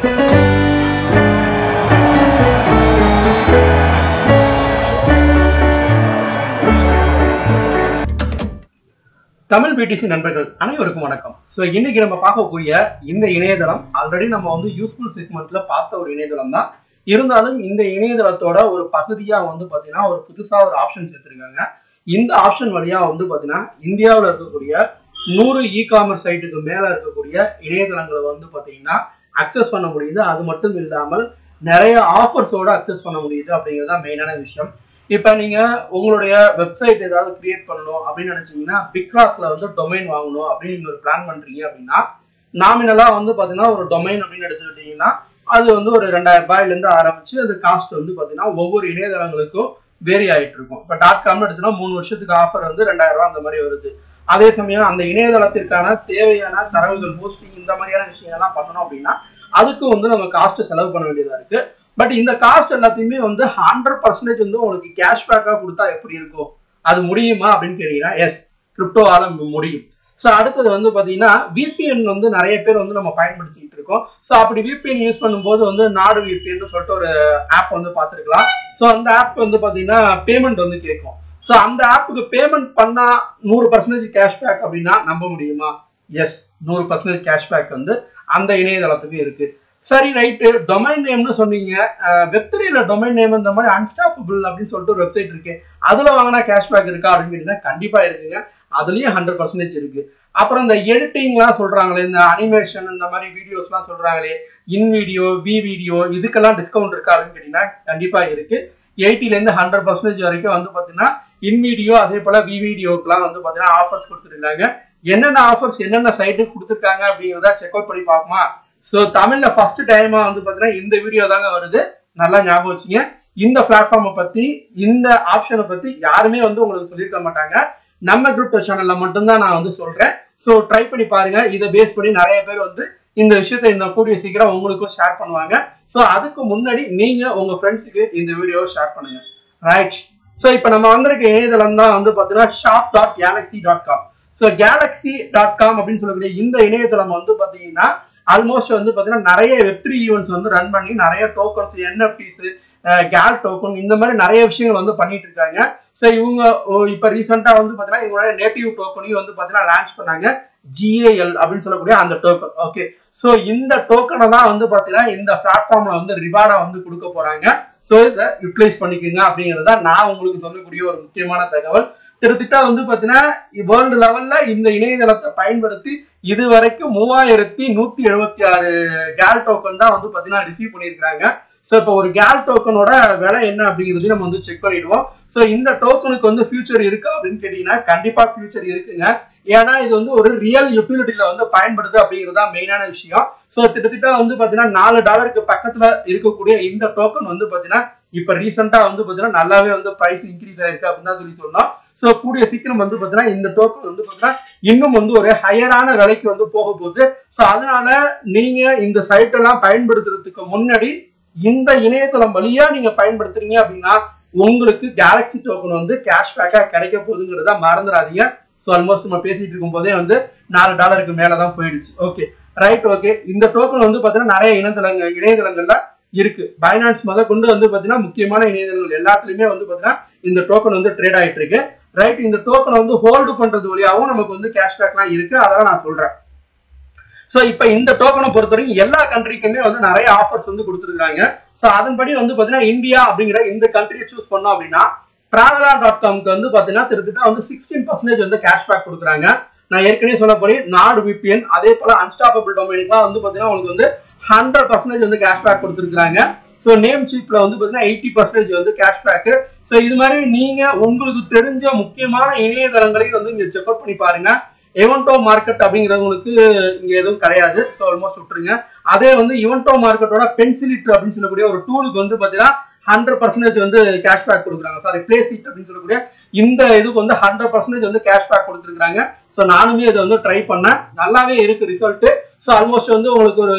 Tamil BDC நண்பர்கள் அனைவருக்கும் வணக்கம். ஸோ இன்னைக்கு நம்ம பார்க்கக்கூடிய இந்த இணையதளம் ஆல்ரெடி நம்ம வந்து யூஸ்ஃபுல் செக்மெண்ட்ல பார்த்த ஒரு இணையதளம் தான். இருந்தாலும் இந்த இணையதளத்தோட ஒரு பகுதியா வந்து பாத்தீங்கன்னா ஒரு புதுசா ஒரு ஆப்ஷன் சேர்த்திருக்காங்க. இந்த ஆப்ஷன் வழியா வந்து பாத்தீங்கன்னா இந்தியாவில் இருக்கக்கூடிய 100 இ-காமர்ஸ் சைட்டுக்கு மேல இருக்கக்கூடிய இணையதளங்களை வந்து பாத்தீங்கன்னா அக்சஸ் பண்ண முடியுது. அது மட்டும் இல்லாமல் நிறைய ஆஃபர்ஸோட அக்சஸ் பண்ண முடியுது அப்படிங்கிறது தான் மெயினான விஷயம். இப்போ நீங்க உங்களுடைய வெப்சைட் ஏதாவது கிரியேட் பண்ணணும் அப்படின்னு நினைச்சீங்கன்னா பிக்ராக்ல வந்து டொமைன் வாங்கணும் அப்படின்னு நீங்க ஒரு பிளான் பண்றீங்க அப்படின்னா நாமினலா வந்து பாத்தீங்கன்னா ஒரு டொமைன் அப்படின்னு எடுத்துக்கிட்டீங்கன்னா அது வந்து ஒரு 2000 ரூபாயிலிருந்து ஆரம்பிச்சு அது காஸ்ட் வந்து பாத்தீங்கன்னா ஒவ்வொரு இணையதளங்களுக்கும் வேரி ஆயிட்டு இருக்கும். இப்போ .com எடுத்தோம்னா 3 வருஷத்துக்கு ஆஃபர் வந்து 2000 ரூபாய் அந்த மாதிரி வருது. அதே சமயம் அந்த இணையதளத்திற்கான தேவையான தரவுகள் ஹோஸ்டிங் இந்த மாதிரியான விஷயங்கள்லாம் பண்ணணும் அப்படின்னா அதுக்கு வந்து நம்ம காஸ்ட் செலவு பண்ண வேண்டியதா இருக்கு. பட் இந்த காஸ்ட் எல்லாத்தையுமே வந்து 100% வந்து உங்களுக்கு கேஷ்பேக்கா கொடுத்தா எப்படி இருக்கும், அது முடியுமா அப்படின்னு கேட்டீங்கன்னா எஸ், கிரிப்டோவால முடியும். ஸோ அடுத்தது வந்து பாத்தீங்கன்னா விபிஎன் வந்து நிறைய பேர் வந்து நம்ம பயன்படுத்திட்டு இருக்கோம். ஸோ அப்படி விபிஎன் யூஸ் பண்ணும்போது வந்து நாடு விபிஎன் சொல்லிட்டு ஒரு ஆப் வந்து பார்த்துருக்கலாம். ஸோ அந்த ஆப் வந்து பாத்தீங்கன்னா பேமெண்ட் வந்து கேட்கும். ஸோ அந்த ஆப்புக்கு பேமெண்ட் பண்ணா 100% கேஷ்பேக் அப்படின்னா நம்ப முடியுமா? எஸ், 100% கேஷ்பேக் வந்து அந்த இணையதளத்துக்கு இருக்கு. சரி, ரைட்டு. டொமைன் நேம்னு சொன்னீங்க. வெப்3ல டொமைன் நேம் இந்த மாதிரி அன்ஸ்டாப்பபிள் அப்படின்னு சொல்லிட்டு ஒரு வெப்சைட் இருக்கு. அதுல வாங்கினா கேஷ்பேக் இருக்கா அப்படின்னு கேட்டீங்கன்னா கண்டிப்பா இருக்குங்க. அதுலயும் 100% இருக்கு. அப்புறம் இந்த எடிட்டிங்லாம் சொல்றாங்களே, இந்த அனிமேஷன் இந்த மாதிரி வீடியோஸ்லாம் சொல்றாங்களே, இன் வீடியோ வி வீடியோ இதுக்கெல்லாம் டிஸ்கவுண்ட் இருக்கா அப்படின்னு கேட்டீங்கன்னா கண்டிப்பா இருக்கு. 80லேருந்து 100% வரைக்கும் வந்து பாத்தீங்கன்னா இன் வீடியோ அதே போல வி வீடியோக்கெல்லாம் வந்து பாத்தீங்கன்னா ஆஃபர்ஸ் கொடுத்துருக்காங்க. என்னென்ன ஆஃபர்ஸ் என்னென்ன சைட்டுக்கு கொடுத்துருக்காங்க அப்படிங்கிறத செக் அவுட் பண்ணி பார்ப்போமா? ஸோ தமிழ்ல ஃபர்ஸ்ட் டைமா வந்து பாத்தீங்கன்னா இந்த வீடியோ தாங்க வருது. நல்லா ஞாபகம் வச்சுங்க. இந்த பிளாட்ஃபார்மை பத்தி இந்த ஆப்ஷனை பத்தி யாருமே வந்து உங்களுக்கு சொல்லியிருக்க மாட்டாங்க. நம்ம குரூப் சேனல்ல மட்டும்தான் நான் வந்து சொல்றேன். ஸோ ட்ரை பண்ணி பாருங்க. இதை பேஸ் பண்ணி நிறைய பேர் வந்து இந்த விஷயத்த இந்த கூடிய சீக்கிரம் உங்களுக்கும் ஷேர் பண்ணுவாங்க. ஸோ அதுக்கு முன்னாடி நீங்க உங்க ஃப்ரெண்ட்ஸுக்கு இந்த வீடியோவை ஷேர் பண்ணுங்க. ரைட். ஸோ இப்போ நம்ம வந்திருக்க இணையதளம் தான் வந்து பாத்தீங்கன்னா shop.galaxy.com. ஸோ galaxy.com அப்படின்னு சொல்லக்கூடிய இந்த இணையதளம் வந்து பாத்தீங்கன்னா ஆல்மோஸ்ட் வந்து பாத்தீங்கன்னா நிறைய வெப்3 ஈவெண்ட்ஸ் வந்து ரன் பண்ணி நிறைய டோக்கன்ஸ், என்எஃப்டிஸ், கேல் டோக்கன் இந்த மாதிரி நிறைய விஷயங்கள் வந்து பண்ணிட்டு இருக்காங்க. ஸோ இவங்க இப்ப ரீசெண்டா வந்து பாத்தீங்கன்னா இவங்களோட நேட்டிவ் டோக்கனையும் வந்து பாத்தீங்கன்னா லான்ச் பண்ணாங்க. GAL அப்படின்னு சொல்லக்கூடிய அந்த டோக்கன். ஓகே, ஸோ இந்த டோக்கனை தான் வந்து பாத்தீங்கன்னா இந்த பிளாட்ஃபார்ம்ல வந்து ரிவார்டா வந்து கொடுக்க போறாங்க. ஸோ இதை யூட்டிலைஸ் பண்ணிக்கோங்க அப்படிங்கிறத நான் உங்களுக்கு சொல்லக்கூடிய ஒரு முக்கியமான தகவல். கிட்டத்தட்ட வந்து பாத்தீங்கன்னா வேர்ல்டு லெவல்ல இந்த இணையதளத்தை பயன்படுத்தி இது வரைக்கும் 3176 கேல் டோக்கன் தான் வந்து பாத்தீங்கன்னா ரிசீவ் பண்ணியிருக்காங்க. ஸோ இப்போ ஒரு கேல் டோக்கனோட விலை என்ன அப்படிங்கிறது நம்ம வந்து செக் பண்ணிடுவோம். ஸோ இந்த டோக்கனுக்கு வந்து ஃபியூச்சர் இருக்கா அப்படின்னு கேட்டீங்கன்னா கண்டிப்பா ஃபியூச்சர் இருக்குங்க. ஏன்னா இது வந்து ஒரு ரியல் யூட்டிலிட்டியில வந்து பயன்படுது அப்படிங்கிறதா மெயினான விஷயம். ஸோ கிட்டத்தட்ட வந்து பாத்தீங்கன்னா $4 பக்கத்துல இருக்கக்கூடிய இந்த டோக்கன் வந்து பாத்தீங்கன்னா இப்ப ரீசெண்டா வந்து பாத்தீங்கன்னா நல்லாவே வந்து பிரைஸ் இன்க்ரீஸ் ஆயிருக்கு அப்படின்னு தான் சொல்லணும். ஸோ கூடிய சீக்கிரம் வந்து பாத்தீங்கன்னா இந்த டோக்கன் வந்து பாத்தீங்கன்னா இன்னும் வந்து ஒரு ஹையரான விலைக்கு வந்து போக போகுது. ஸோ அதனால நீங்க இந்த சைட் எல்லாம் பயன்படுத்துறதுக்கு முன்னாடி இந்த இணையதளம் வழியா நீங்க பயன்படுத்துறீங்க அப்படின்னா உங்களுக்கு கேலக்ஸி டோக்கன் வந்து கேஷ்பேக்கா கிடைக்க போகுதுங்கிறத மறந்துடாதீங்க. ஸோ ஆல்மோஸ்ட் நம்ம பேசிட்டு இருக்கும் போதே வந்து $4 மேலதான் போயிடுச்சு. Okay, right. ஓகே, இந்த டோக்கன் வந்து பாத்தீங்கன்னா நிறைய இணையதளங்கள்ல இருக்கு. பைனான்ஸ் முத கொண்டு வந்து பாத்தீங்கன்னா முக்கியமான இணையதளங்கள் எல்லாத்துலயுமே வந்து பாத்தீங்கன்னா இந்த டோக்கன் வந்து ட்ரேட் ஆயிட்டு இருக்கு. ரைட், இந்த டோக்கனை வந்து ஹோல்டு பண்றது வழியாகவும் நமக்கு வந்து கேஷ்பேக்லாம் இருக்கு. அதெல்லாம் நான் சொல்றேன். ஸோ இப்போ இந்த டோக்கனை பொறுத்தவரைக்கும் எல்லா கண்ட்ரிக்குமே வந்து நிறைய ஆஃபர்ஸ் வந்து கொடுத்துருக்காங்க. ஸோ அதன்படி வந்து பாத்தீங்கன்னா இந்தியா அப்படிங்கிற இந்த கண்ட்ரியை சூஸ் பண்ணோம் அப்படின்னா traveler.comக்கு வந்து பாத்தீங்கன்னா கிட்டத்தட்ட வந்து 16% வந்து கேஷ்பேக் கொடுக்குறாங்க. நான் ஏற்கனவே சொல்லப்படி நாடு விபிஎன் அதே போல அன்ஸ்டாப்பபிள் டொமைனுக்குலாம் வந்து பாத்தீங்கன்னா உங்களுக்கு வந்து 100% வந்து கேஷ்பேக் கொடுத்துருக்காங்க. ஸோ நேம் சீப்ல வந்து பாத்தீங்கன்னா 80% வந்து கேஷ்பேக். ஸோ இது மாதிரி நீங்க உங்களுக்கு தெரிஞ்ச முக்கியமான இணையதளங்களையும் வந்து இங்க செக் அவுட் பண்ணி பாருங்க. எவன்டோ மார்க்கெட் அப்படிங்கிறவங்களுக்கு இங்க எதுவும் கிடையாது. ஸோ ஆல்மோஸ்ட் விட்டுருங்க. அதே வந்து இவன்டோ மார்க்கெட்டோட பென்சிலிட் அப்படின்னு சொல்லக்கூடிய ஒரு டூலுக்கு வந்து பாத்தீங்கன்னா 100% வந்து கேஷ்பேக் கொடுக்குறாங்க. சாரி, பிளேசிட் அப்படின்னு சொல்லக்கூடிய இந்த இதுக்கு வந்து 100% வந்து கேஷ்பேக் கொடுத்துருக்காங்க. ஸோ நானுமே இதை வந்து ட்ரை பண்ணேன். நல்லாவே இருக்கு ரிசல்ட். ஸோ ஆல்மோஸ்ட் வந்து உங்களுக்கு ஒரு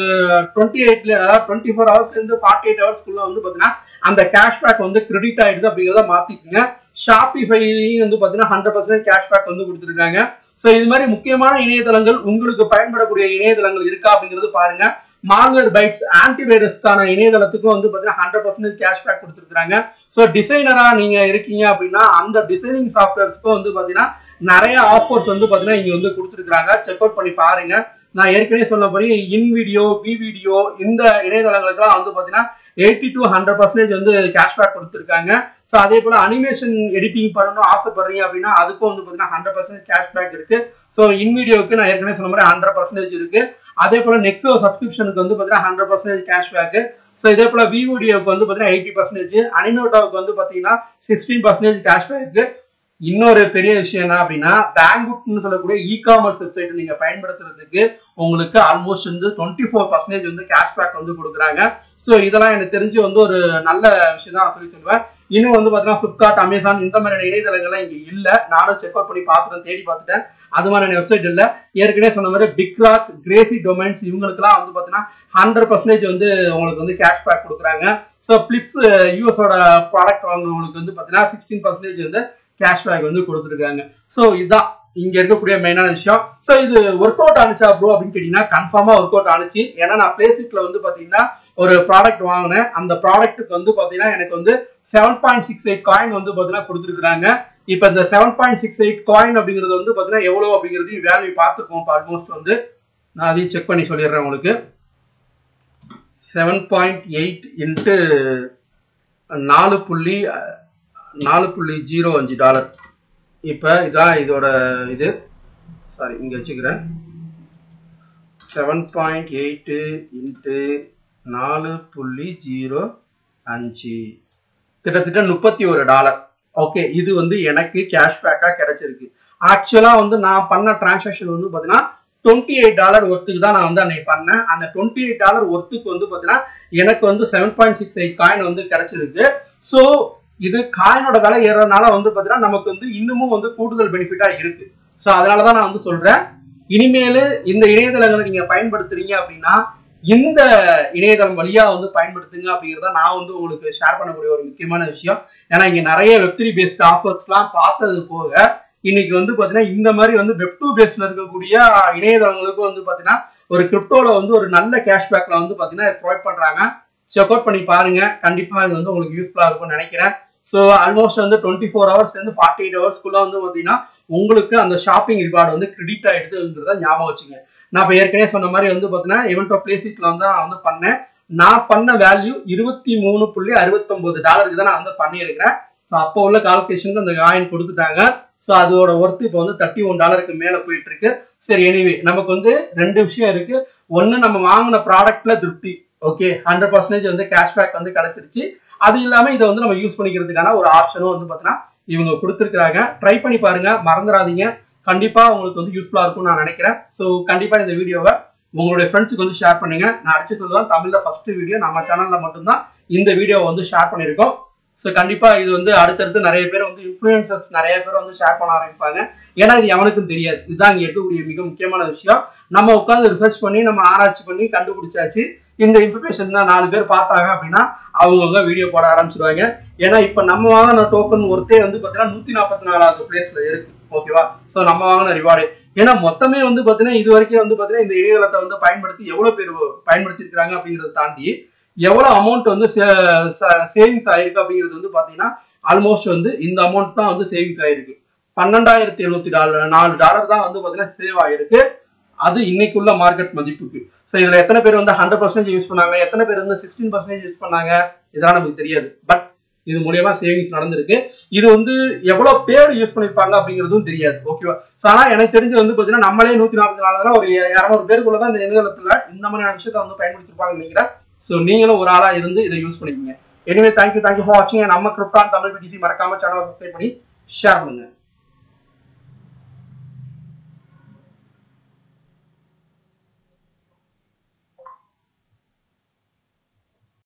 24 ஹவர்ஸ்ல இருந்து 48 ஹவர்ஸ்க்குள்ள வந்து பாத்தீங்கன்னா அந்த கேஷ்பேக் வந்து கிரெடிட் ஆயிடுது அப்படிங்கிறத மாத்திக்கங்க. ஷாப்பிஃபைலையும் வந்து பாத்தீங்கன்னா 100% கேஷ்பேக் வந்து கொடுத்துருக்காங்க. ஸோ இது மாதிரி முக்கியமான இணையதளங்கள் உங்களுக்கு பயன்படக்கூடிய இணையதளங்கள் இருக்கா அப்படிங்கிறது பாருங்க. மால்வேர் பைட்ஸ் ஆன்டிவைரஸ்க்கான இணையதளத்துக்கும் வந்து பாத்தீங்கன்னா 100% கேஷ்பேக் கொடுத்துருக்காங்க. ஸோ டிசைனரா நீங்க இருக்கீங்க அப்படின்னா அந்த டிசைனிங் சாஃப்ட்வேர்ஸ்க்கும் வந்து பாத்தீங்கன்னா நிறைய ஆஃபர்ஸ் வந்து பாத்தீங்கன்னா இங்க வந்து கொடுத்துருக்காங்க. செக் அவுட் பண்ணி பாருங்க. நான் ஏற்கனவே சொன்னபடி இன்வீடியோ விவீடியோ இந்த இணையதளங்களுக்குலாம் வந்து பாத்தீங்கன்னா 80 to 100% வந்து கேஷ்பேக் கொடுத்துருக்காங்க. ஸோ அதே போல அனிமேஷன் எடிட்டிங் பண்ணணும் ஆசைப்படுறீங்க அப்படின்னா அதுக்கும் வந்து பாத்தீங்கன்னா 100% கேஷ்பேக் இருக்கு. ஸோ இன்வீடியோக்கு நான் ஏற்கனவே சொன்ன மாதிரி 100% இருக்கு. அதே போல நெக்ஸ்ட் சப்ஸ்கிரிப்ஷனுக்கு வந்து பாத்தீங்கன்னா 100% கேஷ்பேக். ஸோ இதே போல விவீடியோக்கு வந்து பாத்தீங்கன்னா 80%, அனிமேட்டோவுக்கு வந்து பாத்தீங்கன்னா 16% கேஷ்பேக். இன்னொரு பெரிய விஷயம் என்ன அப்படின்னா பேங்குட்னு சொல்லக்கூடிய இ-காமர்ஸ் வெப்சைட் நீங்க பயன்படுத்துறதுக்கு உங்களுக்கு ஆல்மோஸ்ட் வந்து 24% வந்து கேஷ்பேக் வந்து கொடுக்குறாங்க. ஸோ இதெல்லாம் எனக்கு தெரிஞ்சு வந்து ஒரு நல்ல விஷயம் தான் சொல்லுவேன். இன்னும் வந்து பாத்தீங்கன்னா பிளிப்கார்ட், அமேசான் இந்த மாதிரியான இணையதளங்கள்லாம் இங்க இல்ல. நானும் செக் அவுட் பண்ணி பார்த்துட்டேன், தேடி பார்த்துட்டேன். அது மாதிரியான வெப்சைட் இல்ல. ஏற்கனவே சொன்ன மாதிரி பிக்ராக், கிரேசி டொமைன்ஸ் இவங்களுக்குலாம் வந்து பாத்தீங்கன்னா 100% வந்து உங்களுக்கு வந்து கேஷ்பேக் கொடுக்குறாங்க. ஸோ பிளிப்ஸ் யூஎஸோட ப்ராடக்ட் வாங்குறவங்களுக்கு வந்து பாத்தீங்கன்னா 16% வந்து கேஷ்பேக் வந்து கொடுத்துருக்காங்க. ஸோ இதுதான் இங்க இருக்கக்கூடிய மெயினான விஷயம். ஸோ இது ஒர்க் அவுட் ஆனிச்சா ப்ரோ அப்படின்னு கேட்டீங்கன்னா கன்ஃபார்மா ஒர்க் அவுட் ஆனிச்சு. ஏன்னா நான் பிளேசிட்ல வந்து பாத்தீங்கன்னா ஒரு ப்ராடக்ட் வாங்கினேன். அந்த ப்ராடக்ட்டுக்கு வந்து பாத்தீங்கன்னா எனக்கு வந்து 7.68 காயின் வந்து பாத்தீங்கன்னா கொடுத்துருக்காங்க. இப்ப இந்த 7.68 காயின் அப்படிங்கிறது வந்து பாத்தீங்கன்னா எவ்வளவு அப்படிங்கிறது வேல்யூ பார்த்துருக்கோம். ஆல்மோஸ்ட் வந்து நான் அதையும் செக் பண்ணி சொல்லிடுறேன் உங்களுக்கு. 7.8 இன்ட்டு 4.05 டாலர். இப்ப இதான் இதோட இது. சாரி இங்க வச்சுக்கிறேன். 7.8 இன்ட்டு 4.05 கிட்டத்தட்ட 31 டாலர். ஓகே, இது வந்து எனக்கு கேஷ்பேக்கா கிடைச்சிருக்கு. ஆக்சுவலா வந்து நான் பண்ண டிரான்சாக்ஷன் வந்து பாத்தீங்கன்னா $28 ஒர்த்துக்கு தான் நான் வந்து அன்னைக்கு பண்ணேன். அந்த $28 ஒர்த்துக்கு வந்து பாத்தீங்கன்னா எனக்கு வந்து 7.68 காயின் வந்து கிடைச்சிருக்கு. ஸோ இது காயினோட விலை ஏறதுனால வந்து பாத்தீங்கன்னா நமக்கு வந்து இன்னமும் வந்து கூடுதல் பெனிஃபிட்டா இருக்கு. ஸோ அதனாலதான் நான் வந்து சொல்றேன், இனிமேலு இந்த இணையதளங்களை நீங்க பயன்படுத்துறீங்க அப்படின்னா இந்த இணையதளம் வழியா வந்து பயன்படுத்துங்க அப்படிங்கிறத நான் வந்து உங்களுக்கு ஷேர் பண்ணக்கூடிய ஒரு முக்கியமான விஷயம். ஏன்னா இங்க நிறைய வெப்3 பேஸ்ட் ஆஃபர்ஸ் எல்லாம் பார்த்தது போக இன்னைக்கு வந்து பாத்தீங்கன்னா இந்த மாதிரி வந்து வெப்2 பேஸ்ல இருக்கக்கூடிய இணையதளங்களுக்கு வந்து பாத்தீங்கன்னா ஒரு கிரிப்டோல வந்து ஒரு நல்ல கேஷ்பேக்ல வந்து பாத்தீங்கன்னா ப்ரொவைட் பண்றாங்க. செக் அவுட் பண்ணி பாருங்க. கண்டிப்பா இது வந்து உங்களுக்கு யூஸ்ஃபுல்லா இருக்கும்னு நினைக்கிறேன். ஸோ ஆல்மோஸ்ட் வந்து 24 ஹவர்ஸ்ல இருந்து 48 ஹவர்ஸ்க்குள்ள வந்து பாத்தீங்கன்னா உங்களுக்கு அந்த ஷாப்பிங் ரிவார்டு வந்து கிரெடிட் ஆயிடுதுன்றத ஞாபகம் வச்சுங்க. நான் இப்ப ஏற்கனவே சொன்ன மாதிரி வந்து பாத்தீங்கன்னா எவென்ட் ஆஃப் பிளேசிட்ல வந்து நான் வந்து பண்ணேன். நான் பண்ண வேல்யூ $23.69 தான் நான் வந்து பண்ணியிருக்கிறேன். ஸோ அப்போ உள்ள கால்குலேஷனுக்கு அந்த காயின் கொடுத்துட்டாங்க. ஸோ அதோட ஒர்த்து இப்போ வந்து $31 மேல போயிட்டு இருக்கு. சரி, எனிவே நமக்கு வந்து ரெண்டு விஷயம் இருக்கு. ஒன்னு, நம்ம வாங்கின ப்ராடக்ட்ல திருப்தி. ஓகே, 100% வந்து கேஷ்பேக் வந்து கிடைச்சிருச்சு. அது இல்லாம இதை வந்து நம்ம யூஸ் பண்ணிக்கிறதுக்கான ஒரு ஆப்ஷனும் வந்து பாத்தீங்கன்னா இவங்க கொடுத்துருக்காங்க. ட்ரை பண்ணி பாருங்க, மறந்துடாதீங்க. கண்டிப்பா உங்களுக்கு வந்து யூஸ்ஃபுல்லா இருக்கும்னு நான் நினைக்கிறேன். ஸோ கண்டிப்பா இந்த வீடியோவை உங்களுடைய ஃப்ரெண்ட்ஸுக்கு வந்து ஷேர் பண்ணுங்க. நான் அடிச்சு சொல்லுவேன், தமிழ்ல ஃபர்ஸ்ட் வீடியோ நம்ம சேனல்ல மட்டும்தான் இந்த வீடியோவை வந்து ஷேர் பண்ணியிருக்கோம். ஸோ கண்டிப்பா இது வந்து அடுத்தடுத்து நிறைய பேர் வந்து இன்ஃப்ளூயன்சர்ஸ் நிறைய பேர் வந்து ஷேர் பண்ண ஆரம்பிப்பாங்க. ஏன்னா இது எவனுக்கும் தெரியாது. இதுதான் இங்க இருக்கக்கூடிய மிக முக்கியமான விஷயம். நம்ம உட்காந்து ரிசர்ச் பண்ணி நம்ம ஆராய்ச்சி பண்ணி கண்டுபிடிச்சாச்சு. இந்த இன்ஃபர்மேஷன் தான் 4 பேர் பார்த்தாங்க அப்படின்னா அவங்க வீடியோ போட ஆரம்பிச்சிருவாங்க. ஏன்னா இப்ப நம்ம வாங்கின டோக்கன் ஒருத்தே வந்து பாத்தீங்கன்னா 144வது பிளேஸ்ல இருக்கு. ஓகேவா? சோ நம்ம வாங்கின ரிவார்டு. ஏன்னா மொத்தமே வந்து பாத்தீங்கன்னா இது வரைக்கும் வந்து பாத்தீங்கன்னா இந்த இணையதளத்தை வந்து பயன்படுத்தி எவ்வளவு பேர் பயன்படுத்தி இருக்காங்க அப்படிங்கறத தாண்டி எவ்வளவு அமௌண்ட் வந்து சேவிங்ஸ் ஆயிருக்கு அப்படிங்கிறது வந்து பாத்தீங்கன்னா ஆல்மோஸ்ட் வந்து இந்த அமௌண்ட் தான் வந்து சேவிங்ஸ் ஆயிருக்கு. $12,704 தான் வந்து பாத்தீங்கன்னா சேவ் ஆயிருக்கு. அது இன்னைக்குள்ள மார்க்கெட் மதிப்புக்கு. சோ இதுல எத்தனை பேர் வந்து 100% யூஸ் பண்ணாங்க, எத்தனை பேர் வந்து 16% யூஸ் பண்ணாங்க, இதெல்லாம் நமக்கு தெரியாது. பட் இது மூலியமா சேவிங்ஸ் நடந்திருக்கு. இது வந்து எவ்வளவு பேர் யூஸ் பண்ணிருப்பாங்க அப்படிங்கிறதும் தெரியாது. ஓகேவா? சோ ஆனா எனக்கு தெரிஞ்சு வந்து பாத்தீங்கன்னா நம்மளே 144 ஒரு 200 பேருக்குள்ளதான் இந்த இணையதளத்துல இந்த மாதிரியான விஷயத்த வந்து பயன்படுத்திருப்பாங்கன்னு நினைக்கிறேன். சோ நீங்களும் ஒரு ஆளா இருந்து இதை யூஸ் பண்ணிக்கீங்க. எனிவே தேங்க்யூ ஃபார் வாட்சிங். நம்ம கிரிப்டான் தமிழ் பிடிசி மறக்காம சேனலை சப்ஸ்கிரைப் பண்ணி ஷேர் பண்ணுங்க.